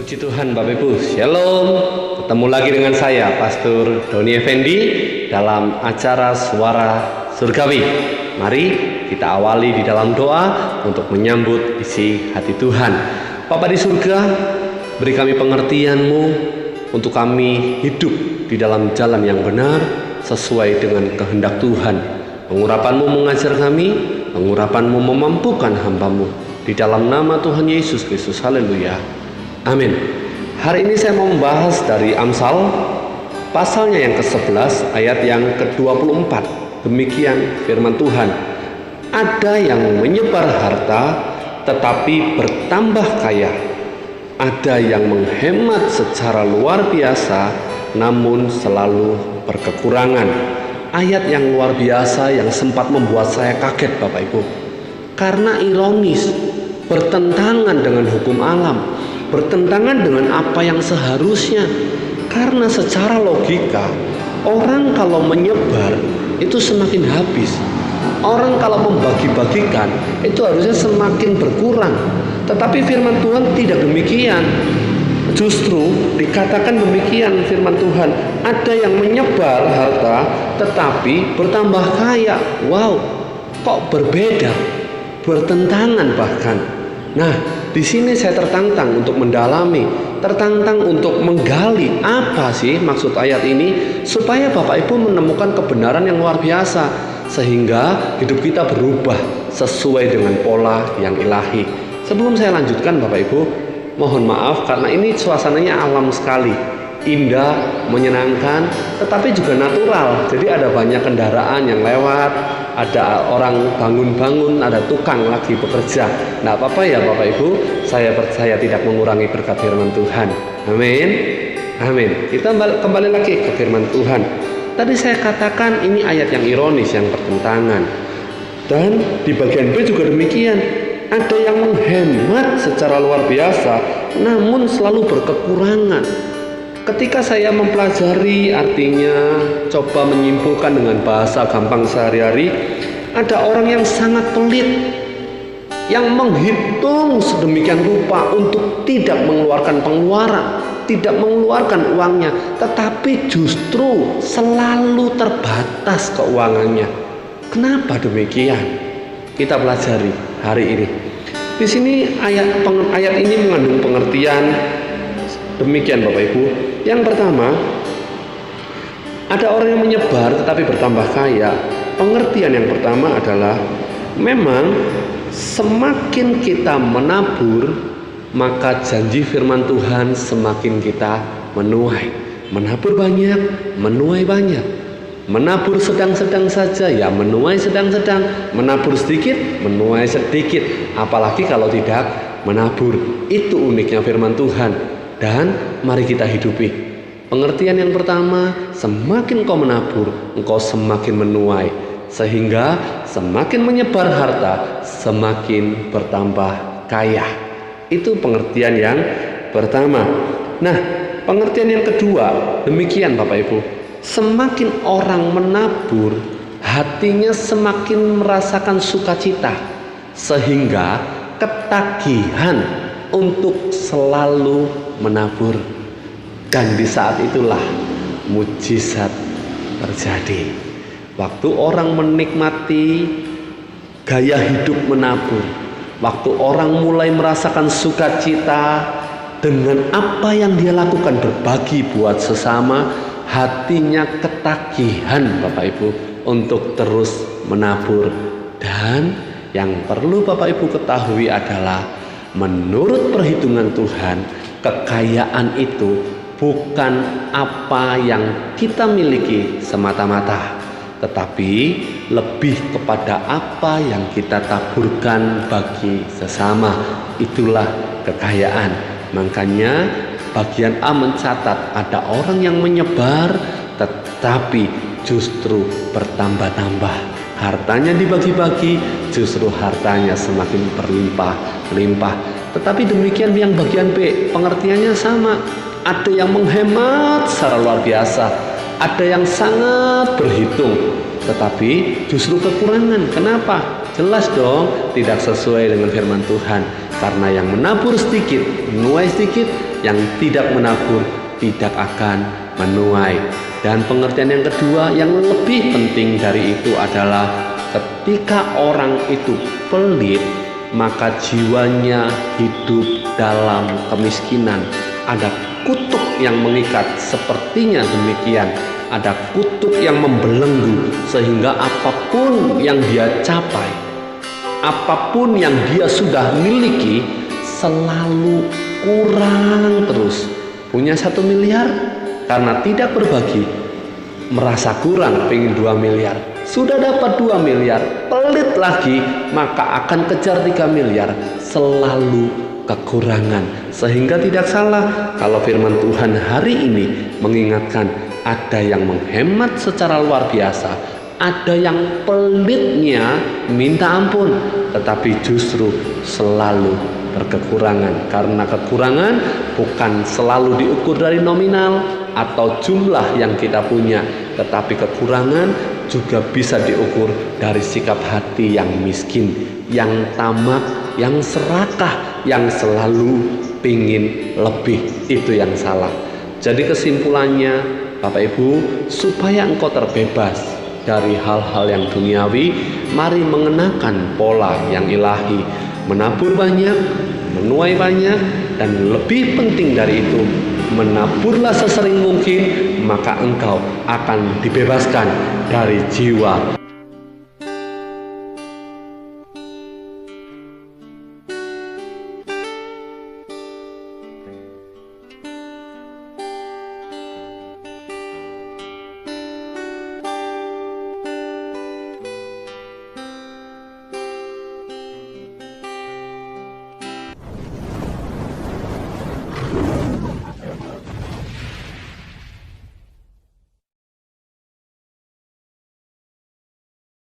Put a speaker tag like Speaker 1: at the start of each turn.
Speaker 1: Puji Tuhan Bapak Ibu, Shalom. Ketemu lagi dengan saya Pastor Doni Effendi dalam acara Suara Surgawi. Mari kita awali di dalam doa untuk menyambut isi hati Tuhan. Bapa di surga, beri kami pengertian-Mu untuk kami hidup di dalam jalan yang benar sesuai dengan kehendak Tuhan. Pengurapan-Mu mengajar kami, pengurapan-Mu memampukan hamba-Mu. Di dalam nama Tuhan Yesus Kristus, haleluya. Amin. Hari ini saya mau membahas dari Amsal pasalnya yang ke-11 ayat yang ke-24. Demikian firman Tuhan. Ada yang menyebar harta tetapi bertambah kaya. Ada yang menghemat secara luar biasa namun selalu berkekurangan. Ayat yang luar biasa yang sempat membuat saya kaget Bapak Ibu. Karena ironis, bertentangan dengan hukum alam, bertentangan dengan apa yang seharusnya. Karena secara logika, orang kalau menyebar itu semakin habis. Orang kalau membagi-bagikan itu harusnya semakin berkurang. Tetapi firman Tuhan tidak demikian. Justru dikatakan demikian firman Tuhan, ada yang menyebar harta tetapi bertambah kaya. Wow, kok berbeda, bertentangan bahkan. Nah, di sini saya tertantang untuk mendalami, tertantang untuk menggali apa sih maksud ayat ini, supaya Bapak Ibu menemukan kebenaran yang luar biasa, sehingga hidup kita berubah sesuai dengan pola yang ilahi. Sebelum saya lanjutkan Bapak Ibu, mohon maaf karena ini suasananya alam sekali, indah, menyenangkan, tetapi juga natural. Jadi ada banyak kendaraan yang lewat, ada orang bangun-bangun, ada tukang lagi bekerja. Nah, apa-apa ya Bapak Ibu, saya percaya tidak mengurangi berkat firman Tuhan. Amin. Amin. Kita kembali lagi ke firman Tuhan. Tadi saya katakan ini ayat yang ironis, yang bertentangan. Dan di bagian B juga demikian. Ada yang menghemat secara luar biasa, namun selalu berkekurangan. Ketika saya mempelajari artinya, coba menyimpulkan dengan bahasa gampang sehari-hari, ada orang yang sangat pelit, yang menghitung sedemikian rupa untuk tidak mengeluarkan pengeluaran, tidak mengeluarkan uangnya, tetapi justru selalu terbatas keuangannya. Kenapa demikian? Kita pelajari hari ini. Di sini ayat ini mengandung pengertian demikian Bapak Ibu. Yang pertama, ada orang yang menyebar tetapi bertambah kaya. Pengertian yang pertama adalah memang semakin kita menabur, maka janji firman Tuhan semakin kita menuai. Menabur banyak, menuai banyak. Menabur sedang-sedang saja, ya menuai sedang-sedang. Menabur sedikit, menuai sedikit. Apalagi kalau tidak menabur. Itu uniknya firman Tuhan. Dan mari kita hidupi. Pengertian yang pertama, semakin kau menabur, engkau semakin menuai. Sehingga semakin menyebar harta, semakin bertambah kaya. Itu pengertian yang pertama. Nah, pengertian yang kedua, demikian Bapak Ibu. Semakin orang menabur, hatinya semakin merasakan sukacita, sehingga ketagihan untuk selalu menabur. Dan di saat itulah mujizat terjadi. Waktu orang menikmati gaya hidup menabur, waktu orang mulai merasakan sukacita dengan apa yang dia lakukan, berbagi buat sesama, hatinya ketagihan Bapak Ibu untuk terus menabur. Dan yang perlu Bapak Ibu ketahui adalah menurut perhitungan Tuhan, kekayaan itu bukan apa yang kita miliki semata-mata, tetapi lebih kepada apa yang kita taburkan bagi sesama. Itulah kekayaan. Makanya bagian A mencatat ada orang yang menyebar tetapi justru bertambah-tambah. Hartanya dibagi-bagi, justru hartanya semakin berlimpah-limpah. Tetapi demikian yang bagian B, pengertiannya sama. Ada yang menghemat secara luar biasa, ada yang sangat berhitung, tetapi justru kekurangan. Kenapa? Jelas dong, tidak sesuai dengan firman Tuhan. Karena yang menabur sedikit, menuai sedikit, yang tidak menabur tidak akan menuai. Dan pengertian yang kedua yang lebih penting dari itu adalah ketika orang itu pelit, maka jiwanya hidup dalam kemiskinan. Ada kutuk yang mengikat, sepertinya demikian. Ada kutuk yang membelenggu sehingga apapun yang dia capai, apapun yang dia sudah miliki, selalu kurang terus. Punya 1 miliar, karena tidak berbagi, merasa kurang, pengen 2 miliar. Sudah dapat 2 miliar, pelit lagi, maka akan kejar 3 miliar. Selalu kekurangan. Sehingga tidak salah kalau firman Tuhan hari ini mengingatkan, ada yang menghemat secara luar biasa, ada yang pelitnya minta ampun, tetapi justru selalu berkekurangan. Karena kekurangan bukan selalu diukur dari nominal atau jumlah yang kita punya, tetapi kekurangan juga bisa diukur dari sikap hati yang miskin, yang tamak, yang serakah, yang selalu pingin lebih. Itu yang salah. Jadi kesimpulannya, Bapak Ibu, supaya engkau terbebas dari hal-hal yang duniawi, mari mengenakan pola yang ilahi, menabur banyak, menuai banyak, dan lebih penting dari itu, menaburlah sesering mungkin, maka engkau akan dibebaskan dari jiwa